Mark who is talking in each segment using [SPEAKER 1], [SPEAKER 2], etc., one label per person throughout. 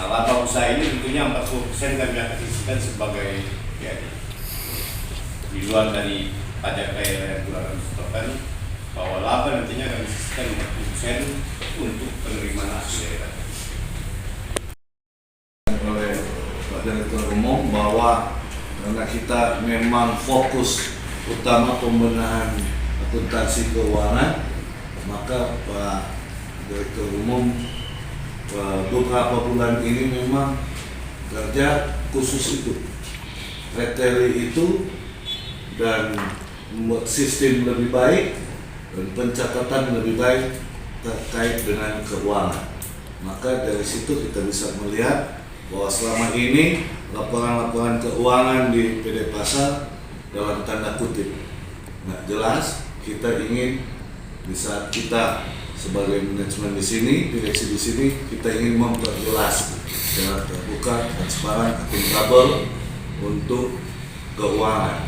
[SPEAKER 1] laba usaha ini tentunya 40% kami akan isikan sebagai ya, di luar dari pajak daerah yang telah kami setorkan, bahwa laba nantinya akan disisikan 40% untuk penerimaan asli daerah.
[SPEAKER 2] Oleh Pak Direktur Umum bahwa karena kita memang fokus utama pembenahan akuntansi keuangan, maka Pak Direktur Umum beberapa bulan ini memang kerja khusus itu, reteli itu, dan membuat sistem lebih baik dan pencatatan lebih baik terkait dengan keuangan. Maka dari situ kita bisa melihat bahwa selama ini laporan-laporan keuangan di PD Pasar dalam tanda kutip nggak jelas. Kita ingin di saat kita sebagai manajemen di sini, direksi di sini, kita ingin memperjelas secara terbuka, transparan, akuntabel untuk keuangan.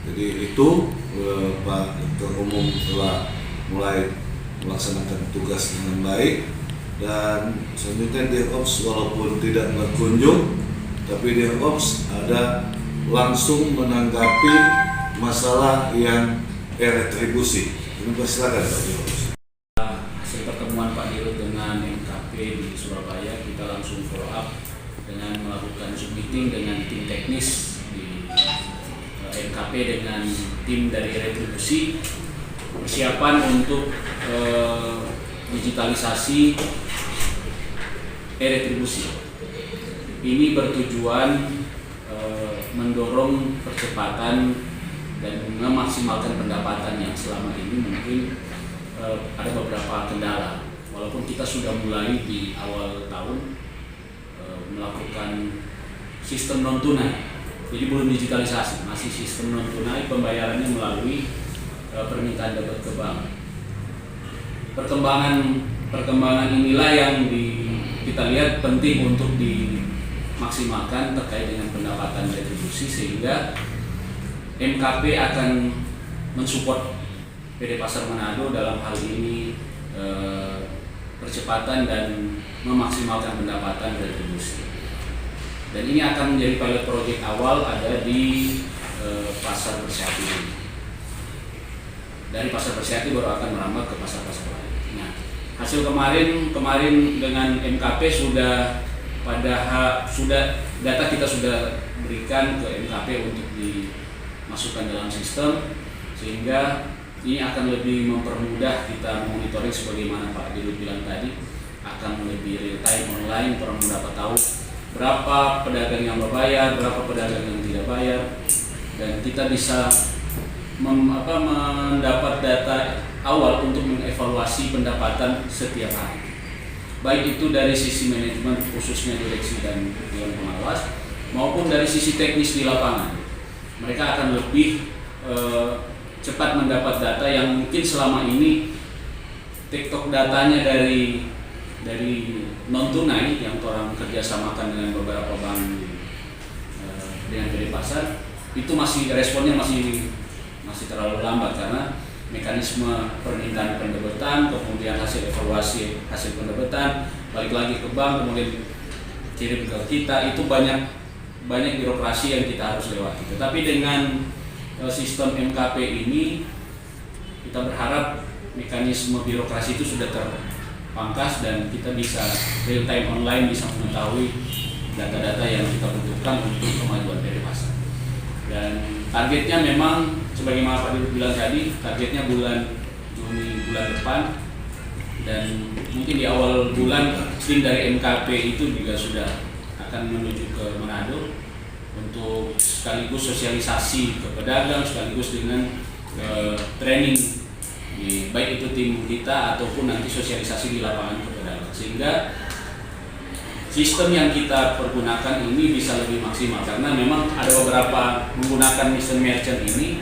[SPEAKER 2] Jadi itu Pak Direktur Umum telah mulai melaksanakan tugas dengan baik, dan selanjutnya DirOps walaupun tidak berkunjung, tapi DirOps ada langsung menanggapi masalah yang retribusi. Ini persilakan Pak DirOps.
[SPEAKER 3] Hasil pertemuan Pak Dirut dengan MKP di Surabaya, kita langsung follow up dengan melakukan Zoom meeting dengan tim teknis di MKP dengan tim dari retribusi, persiapan untuk digitalisasi retribusi. Ini bertujuan mendorong percepatan dan memaksimalkan pendapatan yang selama ini mungkin ada beberapa kendala. Walaupun kita sudah mulai di awal tahun melakukan sistem non tunai, jadi belum digitalisasi, masih sistem non tunai, pembayarannya melalui permintaan debit ke bank. Perkembangan inilah yang kita lihat penting untuk dimaksimalkan terkait dengan pendapatan retribusi, sehingga MKP akan mensupport PD Pasar Manado dalam hal ini percepatan dan memaksimalkan pendapatan retribusi. Dan ini akan menjadi pilot project awal ada di Pasar Bersihati ini. Dari Pasar Bersihati baru akan merambah ke pasar-pasar lain. Nah, hasil kemarin dengan MKP sudah data kita sudah berikan ke MKP untuk dimasukkan dalam sistem, sehingga ini akan lebih mempermudah kita monitoring sebagaimana Pak Dirut bilang tadi, akan lebih real time online, orang dapat tahu berapa pedagang yang berbayar, berapa pedagang yang tidak bayar, dan kita bisa mendapat data awal untuk mengevaluasi pendapatan setiap hari. Baik itu dari sisi manajemen khususnya direksi dan dewan pengawas, maupun dari sisi teknis di lapangan. Mereka akan lebih cepat mendapat data yang mungkin selama ini TikTok datanya dari non tunai yang orang kerjasamakan dengan beberapa bank dengan PD Pasar, itu responnya masih terlalu lambat karena mekanisme permintaan pendebetan, kemudian hasil evaluasi hasil pendebetan, balik lagi ke bank, kemudian kirim ke kita, itu banyak birokrasi yang kita harus lewati. Tetapi dengan sistem MKP ini kita berharap mekanisme birokrasi itu sudah terpangkas dan kita bisa real time online, bisa mengetahui data-data yang kita butuhkan untuk kemajuan PD Pasar. Dan targetnya memang sebagaimana Pak Dirut bilang tadi, targetnya bulan Juni bulan depan, dan mungkin di awal bulan tim dari MKP itu juga sudah akan menuju ke Manado untuk sekaligus sosialisasi ke pedagang, sekaligus dengan training baik itu tim kita ataupun nanti sosialisasi di lapangan ke pedagang, sehingga sistem yang kita pergunakan ini bisa lebih maksimal. Karena memang ada beberapa menggunakan sistem merchant ini,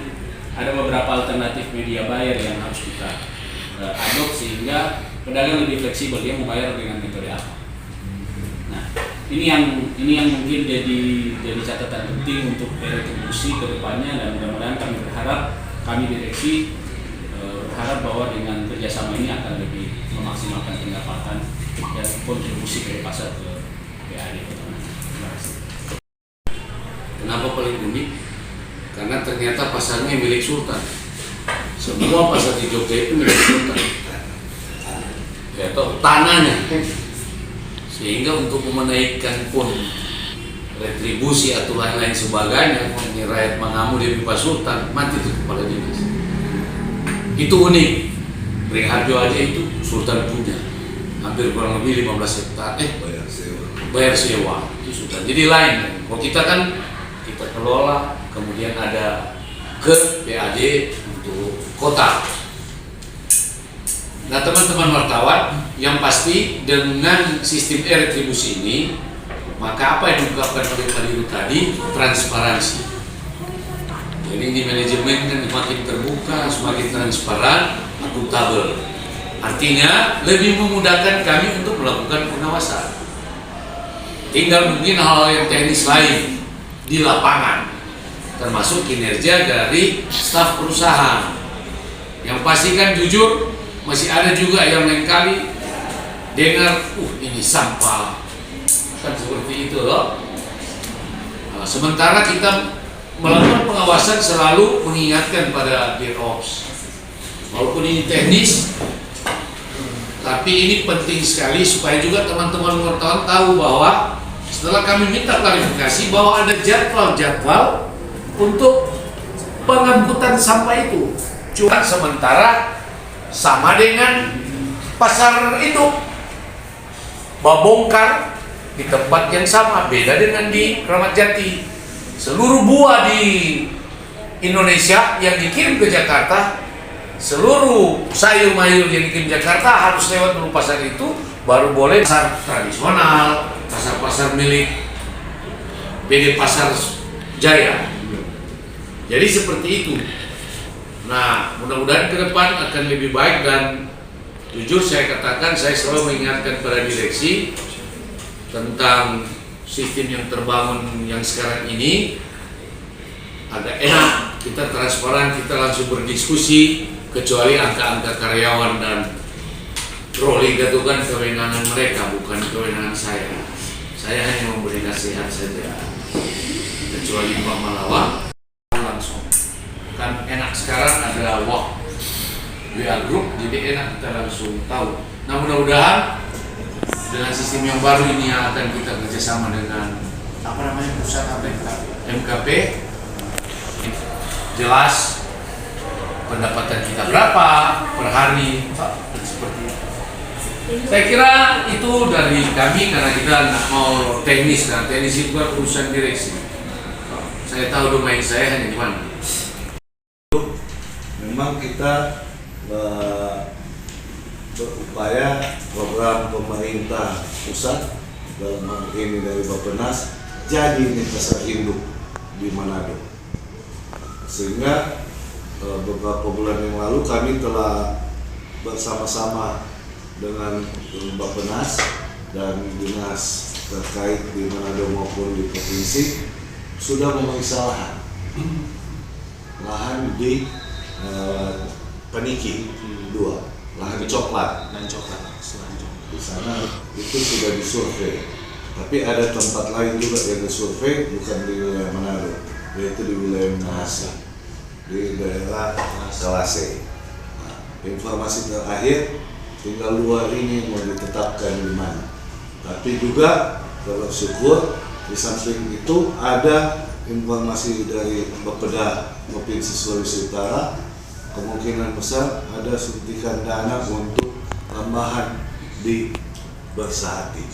[SPEAKER 3] ada beberapa alternatif media bayar yang harus kita adopt, sehingga pedagang lebih fleksibel, dia mau bayar dengan metode apa. Nah, ini yang mungkin jadi catatan penting untuk retribusi ke depannya, dan mudah-mudahan kami direksi berharap bahwa dengan kerjasama ini akan lebih memaksimalkan pendapatan dan kontribusi dari pasar ke PAD Kota Manado. Terima kasih. Kenapa paling unik? Karena ternyata pasarnya milik Sultan. Semua pasar di Jogja itu milik Sultan. Ya, atau tanahnya. Sehingga untuk menaikkan pun retribusi atau lain-lain sebagainya, rakyat mengamuk di Pak Sultan, mati tuh kepala dinas. Itu unik. Beringharjo aja itu Sultan punya, hampir kurang lebih 15 hektar. Bayar sewa itu Sultan. Jadi lain. Kalau kita kan kita kelola, kemudian ada ke PAD untuk kota. Nah teman-teman wartawan, yang pasti dengan sistem retribusi ini, maka apa yang diungkapkan oleh Pak Dirut tadi, transparansi. Jadi di manajemen kan semakin terbuka, semakin transparan, akuntabel. Artinya lebih memudahkan kami untuk melakukan pengawasan. Tinggal mungkin hal yang teknis lain di lapangan, termasuk kinerja dari staf perusahaan. Yang pasti kan jujur, masih ada juga yang lain kali dengar, ini sampah, kan seperti itu loh. Nah, sementara kita melakukan pengawasan selalu mengingatkan pada Dirops, walaupun ini teknis, tapi ini penting sekali supaya juga teman-teman wartawan tahu bahwa setelah kami minta klarifikasi bahwa ada jadwal-jadwal untuk pengangkutan sampah itu. Cuma sementara sama dengan pasar induk, babongkar di tempat yang sama, beda dengan di Kramat Jati. Seluruh buah di Indonesia yang dikirim ke Jakarta, seluruh sayur-mayur yang dikirim ke Jakarta harus lewat dulu pasar itu, baru boleh pasar tradisional, pasar-pasar milik PD Pasar Jaya. Jadi seperti itu. Nah, mudah-mudahan ke depan akan lebih baik, dan jujur saya katakan, saya selalu mengingatkan pada direksi tentang sistem yang terbangun yang sekarang ini agak enak, kita transparan, kita langsung berdiskusi, kecuali angka-angka karyawan dan rolling itu kan kewenangan mereka, bukan kewenangan saya. Saya hanya memberi nasihat saja. Kecuali Pak Malawa langsung. Kan enak sekarang ada WA Group, jadi enak kita langsung tahu. Nah mudah-mudahan dengan sistem yang baru ini yang akan kita kerjasama dengan perusahaan MKP, jelas pendapatan kita berapa per hari, seperti itu. Saya kira itu dari kami, karena kita nggak mau teknis, dan teknis itu kan urusan direksi. Saya tahu domain saya hanya di mana.
[SPEAKER 2] Memang kita berupaya program pemerintah pusat dalam hal ini dari Bappenas jadi ini pasar induk di Manado, sehingga beberapa bulan yang lalu kami telah bersama-sama dengan Bappenas dan dinas terkait di Manado maupun di provinsi sudah memeriksa lahan di Paniki 2, lahan coklat
[SPEAKER 4] dan coklat
[SPEAKER 2] di sana itu sudah disurvei, tapi ada tempat lain juga yang disurvei, bukan di wilayah Manado, yaitu di wilayah Minahasa, di daerah Kalase. Nah, informasi terakhir tinggal luar ini mau ditetapkan di mana, tapi juga kalau syukur di samping itu ada informasi dari Bapeda Provinsi Sulawesi Utara, kemungkinan besar ada suntikan dana untuk tambahan di Bersahati.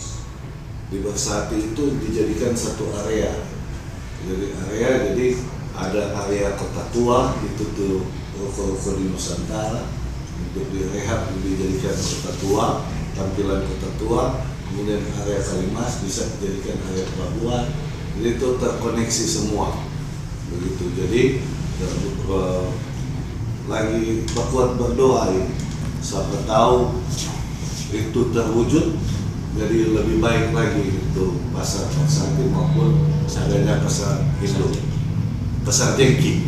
[SPEAKER 2] Di Bersahati itu dijadikan satu area. Jadi ada area Kota Tua, itu tuh ruko-ruko di Nusantara untuk direhab, dijadikan Kota Tua, tampilan Kota Tua, kemudian area Kalimas bisa dijadikan area pelabuhan. Jadi itu terkoneksi semua. Begitu. Jadi lagi berkuat berdoa ini, siapa tahu itu terwujud jadi lebih baik lagi itu pasar Bersahati maupun adanya pasar induk, pasar Jengki.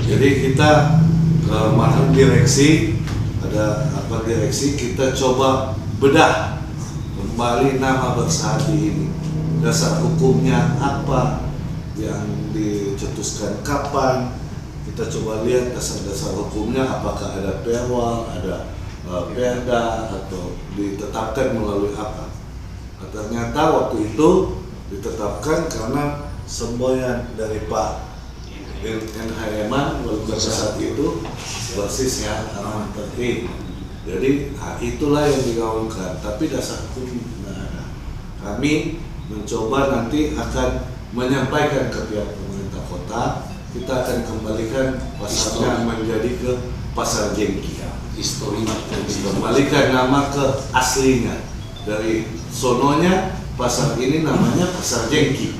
[SPEAKER 2] Jadi kita mahal direksi, ada apa direksi, kita coba bedah kembali nama Bersahati ini dasar hukumnya apa, yang dicetuskan kapan. Kita coba lihat dasar-dasar hukumnya, apakah ada perwal, ada perda, atau ditetapkan melalui apa. Ternyata waktu itu ditetapkan karena semboyan dari Pak NH Eman wali kota saat itu basisnya aman tertib. Jadi itulah yang digaungkan, tapi dasar hukum tidak ada. Kami mencoba nanti akan menyampaikan ke pihak pemerintah kota, kita akan kembalikan pasarnya menjadi ke Pasar Jengki. Kembalikan nama ke aslinya. Dari sononya pasar ini namanya Pasar Jengki.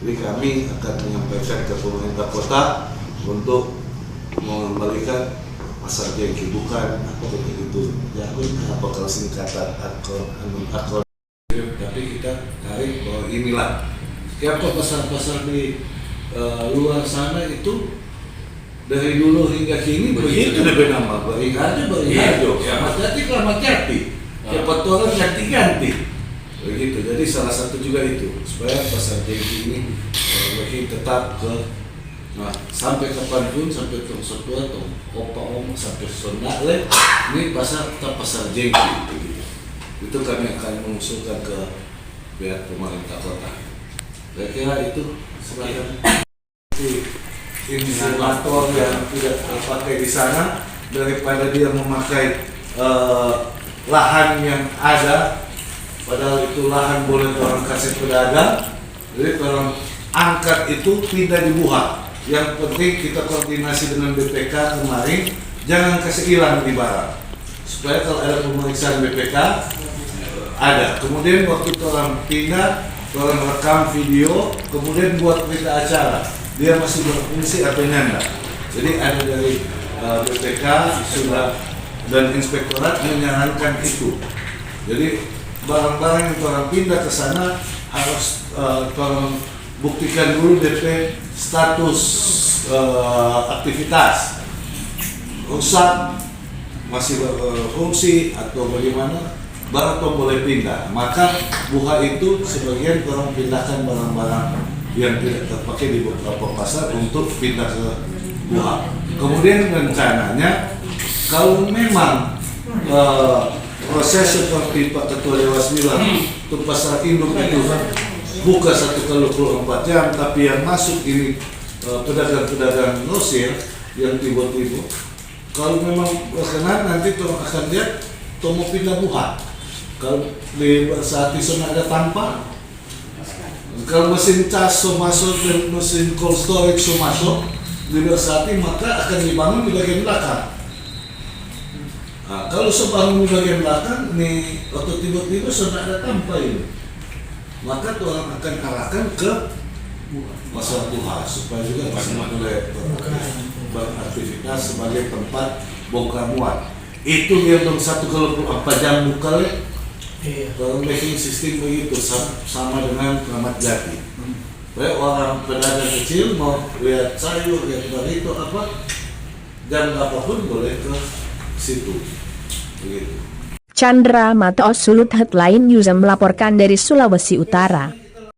[SPEAKER 2] Jadi kami akan menyampaikan ke pemerintah kota untuk mengembalikan Pasar Jengki, bukan apa begitu. Ya, apa kalau singkatan akor. Tapi kita tarik bahwa inilah siapa pasar-pasar di luar sana itu dari dulu hingga kini begitu deh nama Beringharjo, Kramat Jati, Cepat orang ganti-ganti begitu. Jadi salah satu juga itu supaya Pasar Jengki ini bagi tetap ke sampai kapanpun, sampai tong sotua, tong opa om sampai sondale ini pasar tetap Pasar Jengki begitu. Itu kami akan mengusulkan ke pihak pemerintah kota. Kira-kira itu sebagai insinuator yang tidak terpakai di sana, daripada dia memakai lahan yang ada, padahal itu lahan boleh orang kasih pedagang. Jadi orang angkat itu pindah di Buha. Yang penting kita koordinasi dengan BPK kemarin, jangan kasih hilang di barang. Supaya kalau ada pemeriksaan BPK ada. Kemudian waktu orang pindah, orang rekam video, kemudian buat berita acara, dia masih berfungsi atau enggak. Jadi ada dari BPK sudah dan inspektorat menyarankan itu. Jadi barang-barang yang orang pindah ke sana harus orang buktikan dulu DP status aktivitas, rusak, masih berfungsi atau bagaimana, baru tuh boleh pindah. Maka Buha itu sebagian orang pindahkan barang-barang yang tidak terpakai di beberapa pasar untuk pindah ke Buha. Kemudian rencananya kalau memang proses seperti Pak Ketua Dewas bilang, untuk pasar induk itu buka 1x24 jam, tapi yang masuk ini pedagang-pedagang grosir yang tiba-tiba, kalau memang berkenan nanti orang akan lihat mau pindah Buha. Kalau di saat itu ada tanpa, kalau mesin cas masuk dan mesin cold storage masuk di Bersati, maka akan dibangun di bagian belakang. Nah, kalau sebangun di bagian belakang nih, atau tiba-tiba sudah ada tanpa ini, maka orang akan arahkan ke Pasar Buha supaya juga masih boleh beraktivitas sebagai tempat bongkar muat. Itu dia dong 1x24 jam buka le. Kalau making sistem begitu sama dengan Kramat Jati. Orang pedagang kecil mau lihat sayur, lihat barito apa, jam apapun boleh ke situ. Begitu.
[SPEAKER 4] Chandra Mata Sulut Headline News melaporkan dari Sulawesi Utara.